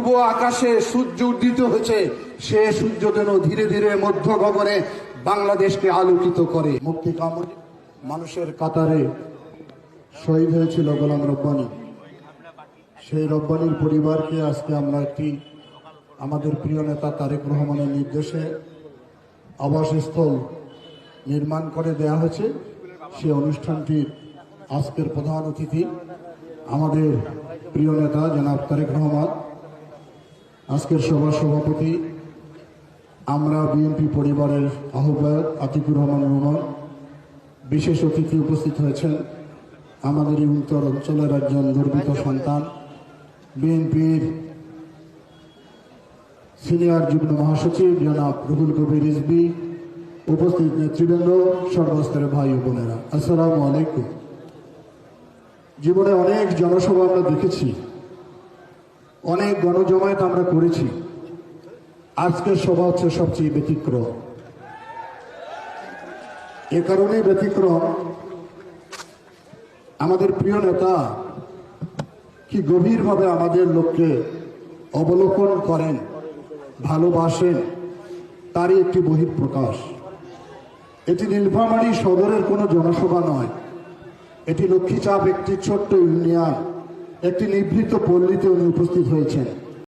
পূর্ব আকাশে সূর্য উদিত হয়েছে, সে সূর্য যেন ধীরে ধীরে মধ্য গগনে বাংলাদেশকে আলোকিত করে। মুক্তিকামী মানুষের কাতারে শহীদ হয়েছিল গোলাম রব্বানী। সেই রব্বানীর পরিবারকে আজকে আমরা আমাদের প্রিয় নেতা তারেক রহমানের নির্দেশে আবাসস্থল নির্মাণ করে দেয়া হয়েছে। সে অনুষ্ঠানটির আজকের প্রধান অতিথি আমাদের প্রিয় নেতা জনাব তারেক রহমান, আজকের সভার সভাপতি আমরা বিএনপি পরিবারের আহ্বায়ক আতিকুর রহমান রহমান। বিশেষ অতিথি উপস্থিত হয়েছেন আমাদের এই উত্তর অঞ্চলের একজন গর্বিত সন্তান, বিএনপির সিনিয়র যুগ্ম মহাসচিব জনাব রুহুল কবির রিজভী, উপস্থিত নেতৃবৃন্দ, সর্বস্তরের ভাই ও বোনেরা, আসসালামু আলাইকুম। জীবনে অনেক জনসভা আমরা দেখেছি, অনেক গণজমায়েত আমরা করেছি। আজকের সভা হচ্ছে সবচেয়ে ব্যতিক্রম। এ কারণেই ব্যতিক্রম, আমাদের প্রিয় নেতা কি গভীরভাবে আমাদের লোককে অবলোকন করেন, ভালোবাসেন, তারই একটি বহিঃপ্রকাশ। এটি নীলফামারী সদরের কোনো জনসভা নয়, এটি লক্ষ্মীচাপ একটি ছোট্ট ইউনিয়ন, একটি নিভৃত পল্লীতে উনি উপস্থিত হয়েছেন।